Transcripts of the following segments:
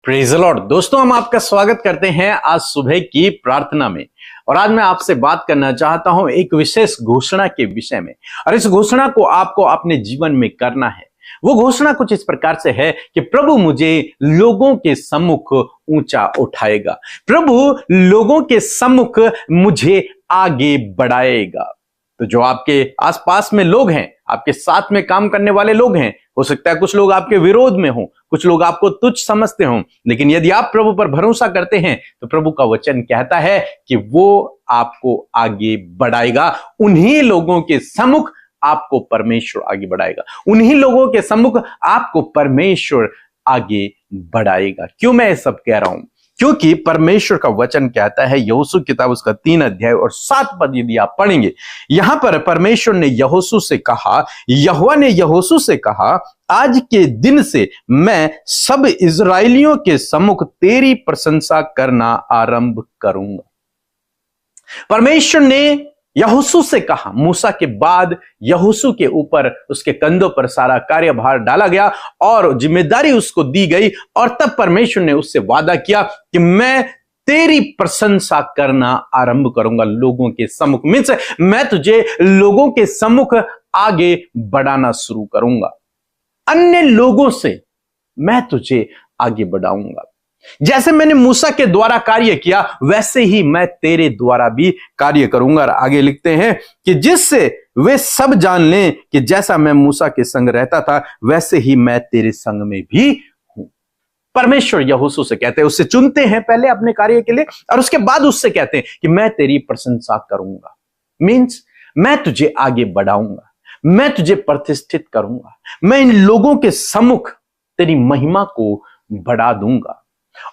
Praise the Lord. दोस्तों, हम आपका स्वागत करते हैं आज सुबह की प्रार्थना में। और आज मैं आपसे बात करना चाहता हूं एक विशेष घोषणा के विषय में। और इस घोषणा को आपको अपने जीवन में करना है। वो घोषणा कुछ इस प्रकार से है कि प्रभु मुझे लोगों के सम्मुख ऊंचा उठाएगा, प्रभु लोगों के सम्मुख मुझे आगे बढ़ाएगा। तो जो आपके आसपास में लोग हैं, आपके साथ में काम करने वाले लोग हैं, हो सकता है कुछ लोग आपके विरोध में हों, कुछ लोग आपको तुच्छ समझते हों, लेकिन यदि आप प्रभु पर भरोसा करते हैं तो प्रभु का वचन कहता है कि वो आपको आगे बढ़ाएगा। उन्हीं लोगों के सम्मुख आपको परमेश्वर आगे बढ़ाएगा, उन्हीं लोगों के सम्मुख आपको परमेश्वर आगे बढ़ाएगा। क्यों मैं ये सब कह रहा हूं? क्योंकि परमेश्वर का वचन कहता है, यहोशू किताब उसका 3 अध्याय और 7 पद यदि आप पढ़ेंगे, यहां पर परमेश्वर ने यहोशू से कहा, यहोवा ने यहोशू से कहा, आज के दिन से मैं सब इस्राएलियों के सम्मुख तेरी प्रशंसा करना आरंभ करूंगा। परमेश्वर ने यहोशू से कहा, मूसा के बाद यहोशू के ऊपर, उसके कंधों पर सारा कार्यभार डाला गया और जिम्मेदारी उसको दी गई। और तब परमेश्वर ने उससे वादा किया कि मैं तेरी प्रशंसा करना आरंभ करूंगा लोगों के सम्मुख। मीन्स मैं तुझे लोगों के सम्मुख आगे बढ़ाना शुरू करूंगा, अन्य लोगों से मैं तुझे आगे बढ़ाऊंगा। जैसे मैंने मूसा के द्वारा कार्य किया, वैसे ही मैं तेरे द्वारा भी कार्य करूंगा। और आगे लिखते हैं कि जिससे वे सब जान लें कि जैसा मैं मूसा के संग रहता था, वैसे ही मैं तेरे संग में भी हूं। परमेश्वर यहोशू से कहते हैं, उससे चुनते हैं पहले अपने कार्य के लिए, और उसके बाद उससे कहते हैं कि मैं तेरी प्रशंसा करूंगा। मीन्स मैं तुझे आगे बढ़ाऊंगा, मैं तुझे प्रतिष्ठित करूंगा, मैं इन लोगों के सम्मुख तेरी महिमा को बढ़ा दूंगा।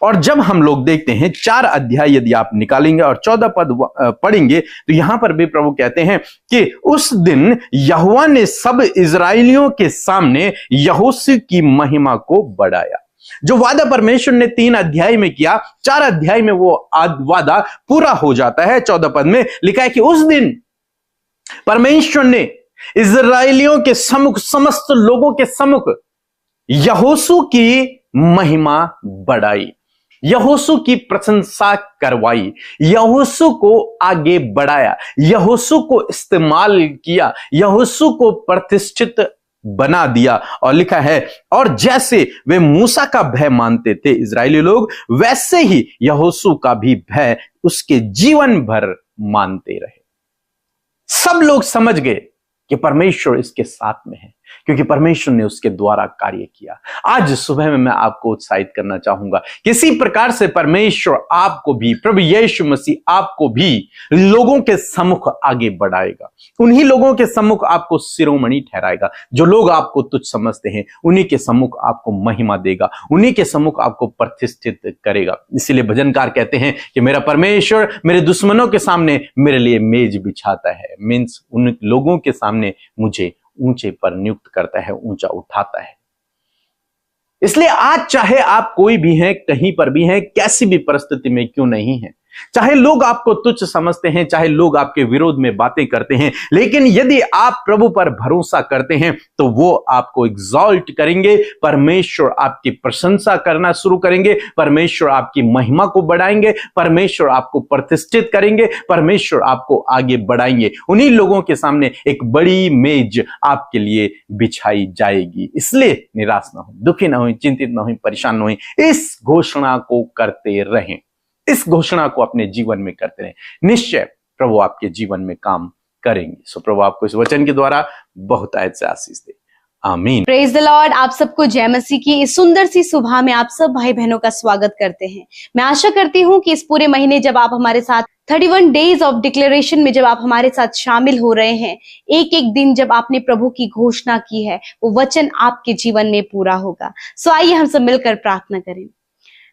और जब हम लोग देखते हैं 4 अध्याय यदि आप निकालेंगे और 14 पद पढ़ेंगे, तो यहां पर भी प्रभु कहते हैं कि उस दिन यहोवा ने सब इस्राएलियों के सामने यहोशू की महिमा को बढ़ाया। जो वादा परमेश्वर ने 3 अध्याय में किया, 4 अध्याय में वो वादा पूरा हो जाता है। 14 पद में लिखा है कि उस दिन परमेश्वर ने इस्राएलियों के सम्मुख, समस्त लोगों के सम्मुख यहोशू की महिमा बढ़ाई, यहोशू की प्रशंसा करवाई, यहोशू को आगे बढ़ाया, यहोशू को इस्तेमाल किया, यहोशू को प्रतिष्ठित बना दिया। और लिखा है, और जैसे वे मूसा का भय मानते थे इस्राएली लोग, वैसे ही यहोशू का भी भय उसके जीवन भर मानते रहे। सब लोग समझ गए कि परमेश्वर इसके साथ में है, क्योंकि परमेश्वर ने उसके द्वारा कार्य किया। आज सुबह में मैं आपको उत्साहित करना चाहूंगा, किसी प्रकार से परमेश्वर आपको भी, प्रभु यीशु मसीह आपको भी लोगों के सम्मुख आगे बढ़ाएगा। उन्हीं लोगों के सम्मुख आपको शिरोमणि ठहराएगा। जो लोग आपको तुच्छ समझते हैं, उन्हीं के सम्मुख आपको महिमा देगा, उन्हीं के सम्मुख आपको प्रतिष्ठित करेगा। इसीलिए भजनकार कहते हैं कि मेरा परमेश्वर मेरे दुश्मनों के सामने मेरे लिए मेज बिछाता है। मीन्स उन लोगों के सामने मुझे ऊंचे पर नियुक्त करता है, ऊंचा उठाता है। इसलिए आज चाहे आप कोई भी हैं, कहीं पर भी हैं, कैसी भी परिस्थिति में क्यों नहीं है, चाहे लोग आपको तुच्छ समझते हैं, चाहे लोग आपके विरोध में बातें करते हैं, लेकिन यदि आप प्रभु पर भरोसा करते हैं तो वो आपको एग्जॉल्ट करेंगे, परमेश्वर आपकी प्रशंसा करना शुरू करेंगे, परमेश्वर आपकी महिमा को बढ़ाएंगे, परमेश्वर आपको प्रतिष्ठित करेंगे, परमेश्वर आपको आगे बढ़ाएंगे। उन्हीं लोगों के सामने एक बड़ी मेज आपके लिए बिछाई जाएगी। इसलिए निराश ना हो, दुखी ना हो, चिंतित ना हो, परेशान ना हो, इस घोषणा को करते रहें, इस घोषणा को अपने जीवन में करते रहें। निश्चय प्रभु आपके जीवन में काम करेंगे। सो प्रभु आपको इस वचन के द्वारा बहुत आयत से आशीष दे। आमीन। Praise the Lord. आप सबको जय मसीह की इस सुंदर सी सुबह में आप सब भाई बहनों का स्वागत करते हैं। मैं आशा करती हूँ कि इस पूरे महीने जब आप हमारे साथ 31 डेज ऑफ डिक्लेरेशन में जब आप हमारे साथ शामिल हो रहे हैं, एक एक दिन जब आपने प्रभु की घोषणा की है, वो वचन आपके जीवन में पूरा होगा। सो आइए हम सब मिलकर प्रार्थना करें।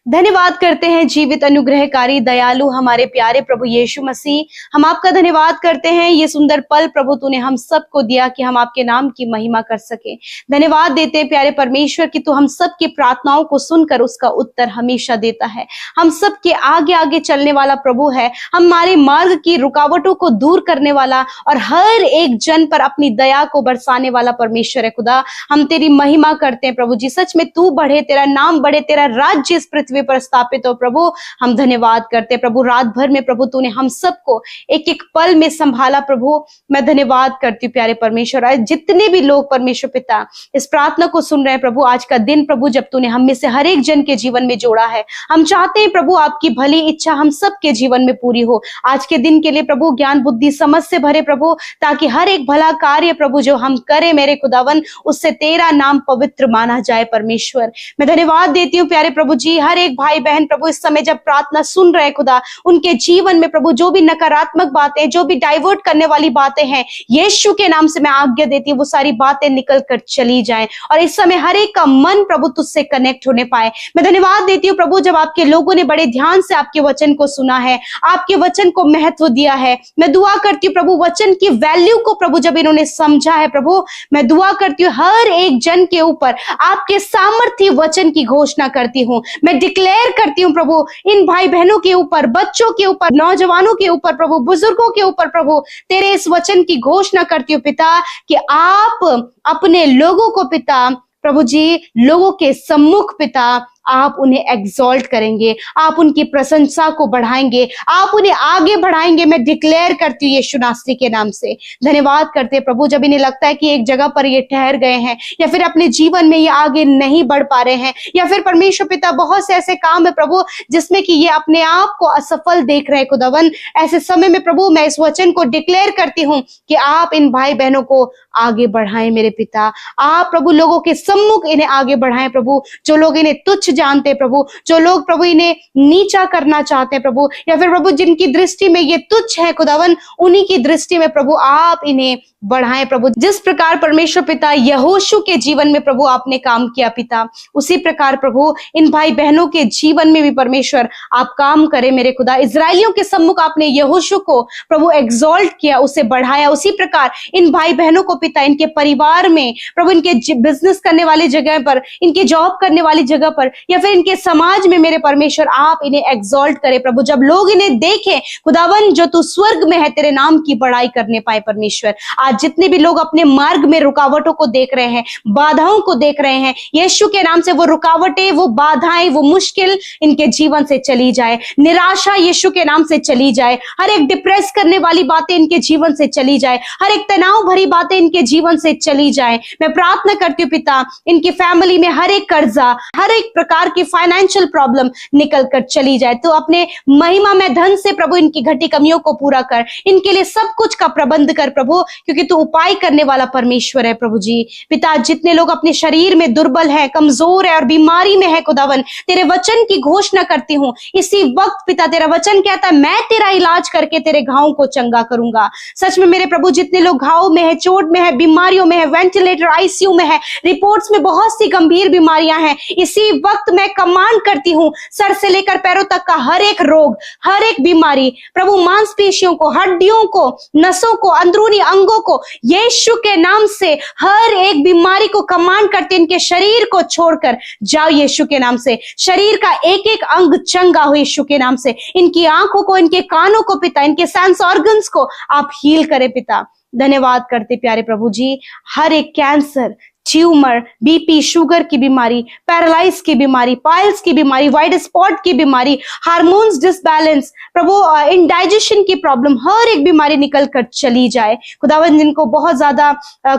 धन्यवाद करते हैं जीवित, अनुग्रहकारी, दयालु हमारे प्यारे प्रभु यीशु मसीह। हम आपका धन्यवाद करते हैं ये सुंदर पल प्रभु तूने हम सबको दिया कि हम आपके नाम की महिमा कर सके। धन्यवाद देते हैं प्यारे परमेश्वर कि तू हम सब की प्रार्थनाओं को सुनकर उसका उत्तर हमेशा देता है। हम सब के आगे आगे चलने वाला प्रभु है, हमारे मार्ग की रुकावटों को दूर करने वाला और हर एक जन पर अपनी दया को बरसाने वाला परमेश्वर है। खुदा हम तेरी महिमा करते हैं प्रभु जी। सच में तू बढ़े, तेरा नाम बढ़े, तेरा राज्य इस पृथ्वी पृथ्वी पर स्थापित हो। प्रभु हम धन्यवाद करते हैं प्रभु, रात भर में प्रभु तूने हम सबको एक एक पल में संभाला। प्रभु मैं धन्यवाद करती हूँ प्यारे परमेश्वर। आज जितने भी लोग परमेश्वर पिता इस प्रार्थना को सुन रहे हैं प्रभु, आज का दिन प्रभु जब तूने हम में से हर एक जन के जीवन में जोड़ा है, हम चाहते हैं प्रभु आपकी भली इच्छा हम सब के जीवन में पूरी हो। आज के दिन के लिए प्रभु ज्ञान बुद्धि समझ से भरे प्रभु, ताकि हर एक भला कार्य प्रभु जो हम करें मेरे खुदावन, उससे तेरा नाम पवित्र माना जाए। परमेश्वर मैं धन्यवाद देती हूँ प्यारे प्रभु जी, हर एक भाई बहन प्रभु इस समय जब प्रार्थना सुन रहे खुदा, उनके जीवन में प्रभु जो भी नकारात्मक बातें, जो भी डाइवर्ट करने वाली बातें हैं, यीशु के नाम से मैं आज्ञा देती हूँ वो सारी बातें निकल कर चली जाएं और इस समय हर एक का मन प्रभु तुझसे कनेक्ट होने पाए। मैं धन्यवाद देती हूँ प्रभु जब आपके लोगों ने बड़े ध्यान से आपके वचन को सुना है, आपके वचन को महत्व दिया है। मैं दुआ करती हूँ प्रभु वचन की वैल्यू को प्रभु जब इन्होंने समझा है प्रभु, मैं दुआ करती हूँ हर एक जन के ऊपर आपके सामर्थ्य वचन की घोषणा करती हूँ। मैं डिक्लेयर करती हूँ प्रभु इन भाई बहनों के ऊपर, बच्चों के ऊपर, नौजवानों के ऊपर प्रभु, बुजुर्गों के ऊपर प्रभु, तेरे इस वचन की घोषणा करती हूँ पिता कि आप अपने लोगों को पिता प्रभु जी, लोगों के सम्मुख पिता आप उन्हें एग्जॉल्ट करेंगे, आप उनकी प्रशंसा को बढ़ाएंगे, आप उन्हें आगे बढ़ाएंगे। मैं डिक्लेयर करती हूँ यीशु नासरी के नाम से। धन्यवाद करते हैं प्रभु जब इन्हें लगता है कि एक जगह पर ये ठहर गए हैं या फिर अपने जीवन में ये आगे नहीं बढ़ पा रहे हैं, या फिर परमेश्वर पिता बहुत से ऐसे काम है प्रभु जिसमें कि ये अपने आप को असफल देख रहे हैं खुदावन, ऐसे समय में प्रभु मैं इस वचन को डिक्लेयर करती हूँ कि आप इन भाई बहनों को आगे बढ़ाएं मेरे पिता। आप प्रभु लोगों के सम्मुख इन्हें आगे बढ़ाएं प्रभु, जो लोग इन्हें तुच्छ जानते प्रभु, जो लोग प्रभु इन्हें नीचा करना चाहते हैं प्रभु, या फिर प्रभु जिनकी दृष्टि में ये तुच्छ है खुदावन, उन्हीं की दृष्टि में प्रभु आप इन्हें बढ़ाएं प्रभु। जिस प्रकार परमेश्वर पिता यहोशू के जीवन में प्रभु आपने काम किया पिता, उसी प्रकार प्रभु इन भाई बहनों के जीवन में भी परमेश्वर आप काम करें मेरे खुदा। इजराइलियों के सम्मुख आपने यहोशू को प्रभु एग्जॉल्ट किया, उसे बढ़ाया, उसी प्रकार इन भाई बहनों को पिता इनके परिवार में प्रभु, इनके बिजनेस करने वाली जगह पर, इनके जॉब करने वाली जगह पर, या फिर इनके समाज में मेरे परमेश्वर आप इन्हें एग्जॉल्ट करें प्रभु। जब लोग इन्हें देखें खुदावन जो तू स्वर्ग में है, तेरे नाम की बड़ाई करने पाए परमेश्वर। आज जितने भी लोग अपने मार्ग में रुकावटों को देख रहे हैं, बाधाओं को देख रहे हैं, यीशु के नाम से वो रुकावटें, वो बाधाएं, वो मुश्किल इनके जीवन से चली जाए, निराशा यीशु के नाम से चली जाए, हर एक डिप्रेस करने वाली बातें इनके जीवन से चली जाए, हर एक तनाव भरी बातें इनके जीवन से चली जाए। मैं प्रार्थना करती हूँ पिता इनकी फैमिली में हर एक कर्जा, हर एक प्रकार की फाइनेंशियल प्रॉब्लम निकल कर चली जाए। तो अपने महिमा में धन से प्रभु इनकी घटी कमियों को पूरा कर, इनके लिए सब कुछ का प्रबंध कर प्रभु, क्योंकि तू उपाय करने वाला परमेश्वर है प्रभु जी। पिता जितने लोग अपने शरीर में दुर्बल है, कमजोर है और बीमारी में है खुदावन, तेरे वचन की घोषणा करती हूँ इसी वक्त पिता। तेरा वचन कहता है मैं तेरा इलाज करके तेरे घावों को चंगा करूंगा। सच में मेरे प्रभु जितने लोग घाव में है, चोट में है, बीमारियों में है, वेंटिलेटर आईसीयू में है, रिपोर्ट्स में बहुत सी गंभीर बीमारियां हैं, इसी वक्त मैं कमांड करती हूँ सर से लेकर पैरों तक का हर एक रोग, हर एक बीमारी प्रभु, मांसपेशियों को, हड्डियों को, नसों को, अंदरूनी अंगों को, यीशु के नाम से हर एक बीमारी को कमांड करते इनके शरीर को छोड़कर जाओ यीशु के नाम से। शरीर का एक एक अंग चंगा हो यीशु के नाम से। इनकी आंखों को, इनके कानों को पिता, इनके सेंस ऑर्गन्स को आप हील करें पिता। धन्यवाद करते प्यारे प्रभु जी, हर एक कैंसर, ट्यूमर, बीपी, शुगर की बीमारी, पैरालाइज की बीमारी, पाइल्स की बीमारी, वाइट स्पॉट की बीमारी, हार्मोन्स डिसबैलेंस प्रभु, इंडाइजेशन की प्रॉब्लम, हर एक बीमारी निकल कर चली जाए खुदावन। जिनको बहुत ज्यादा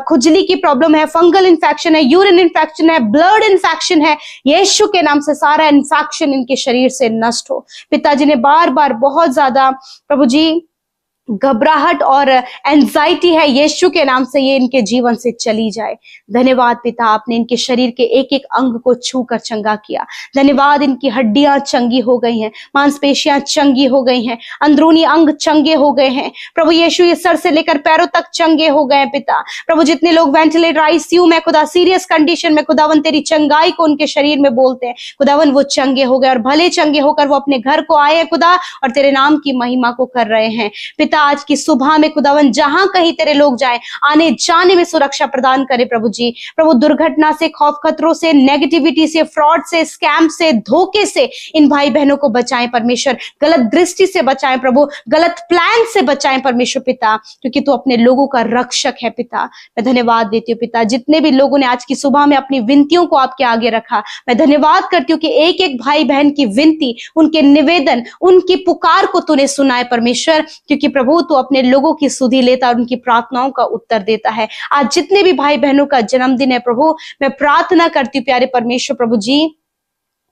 खुजली की प्रॉब्लम है, फंगल इन्फेक्शन है, यूरिन इन्फेक्शन है, ब्लड इन्फेक्शन है, यीशु के नाम से सारा इन्फेक्शन इनके शरीर से नष्ट हो पिता। जिन्हें बार बार बहुत ज्यादा प्रभु जी घबराहट और एंजाइटी है, यीशु के नाम से ये इनके जीवन से चली जाए। धन्यवाद पिता, आपने इनके शरीर के एक एक अंग को छू कर चंगा किया। धन्यवाद, इनकी हड्डियां चंगी हो गई हैं, मांसपेशियां चंगी हो गई हैं, अंदरूनी अंग चंगे हो गए हैं प्रभु यीशु। ये सर से लेकर पैरों तक चंगे हो गए पिता प्रभु। जितने लोग वेंटिलेटर आईसीयू में खुदा, सीरियस कंडीशन में खुदावन, तेरी चंगाई को उनके शरीर में बोलते हैं खुदावन, वो चंगे हो गए और भले चंगे होकर वो अपने घर को आए खुदा और तेरे नाम की महिमा को कर रहे हैं पिता। आज की सुबह में खुदावन जहां कहीं तेरे लोग जाए, आने जाने में सुरक्षा प्रदान करे प्रभु जी। प्रभु दुर्घटना से, खौफ खतरों से, नेगेटिविटी से, फ्रॉड से, स्कैम से, धोखे से इन भाई बहनों को बचाएं परमेश्वर। गलत दृष्टि से बचाएं प्रभु, गलत प्लान से बचाएं परमेश्वर पिता, क्योंकि तू अपने लोगों का रक्षक है पिता। मैं धन्यवाद देती हूँ पिता, जितने भी लोगों ने आज की सुबह में अपनी विनतियों को आपके आगे रखा, मैं धन्यवाद करती हूँ कि एक एक भाई बहन की विनती, उनके निवेदन, उनकी पुकार को तूने सुना है परमेश्वर, क्योंकि प्रभु तू अपने लोगों की सुधि लेता और उनकी प्रार्थनाओं का उत्तर देता है। आज जितने भी भाई बहनों का जन्मदिन है प्रभु, मैं प्रार्थना करती हूँ प्यारे परमेश्वर प्रभु जी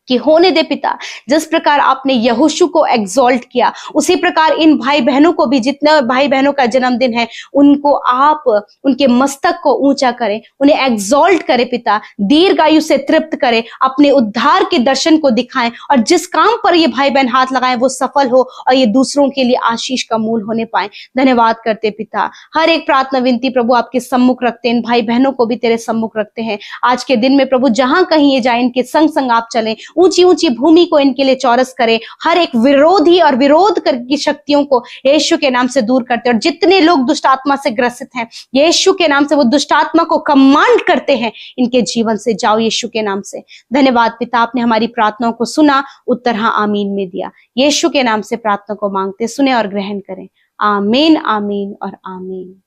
कि होने दे पिता, जिस प्रकार आपने यहोशू को एग्जॉल्ट किया, उसी प्रकार इन भाई बहनों को भी, जितने भाई बहनों का जन्मदिन है, उनको आप उनके मस्तक को ऊंचा करें, उन्हें एग्जॉल्ट करें पिता, दीर्घायु से तृप्त करें, अपने उद्धार के दर्शन को दिखाएं, और जिस काम पर ये भाई बहन हाथ लगाएं वो सफल हो और ये दूसरों के लिए आशीष का मूल होने पाए। धन्यवाद करते पिता। हर एक प्रार्थना विनती प्रभु आपके सम्मुख रखते हैं, इन भाई बहनों को भी तेरे सम्मुख रखते हैं। आज के दिन में प्रभु जहां कहीं ये जाए, इनके संग संग आप चलें, ऊंची ऊंची भूमि को इनके लिए चौरस करे, हर एक विरोधी और विरोध की शक्तियों को यीशु के नाम से दूर करते, और जितने लोग दुष्ट आत्मा से ग्रसित हैं, यीशु के नाम से वो दुष्ट आत्मा को कमांड करते हैं, इनके जीवन से जाओ यीशु के नाम से। धन्यवाद पिता, आपने हमारी प्रार्थनाओं को सुना, उत्तर हाँ आमीन में दिया। यीशु के नाम से प्रार्थना को मांगते, सुने और ग्रहण करें। आमीन, आमीन और आमीन।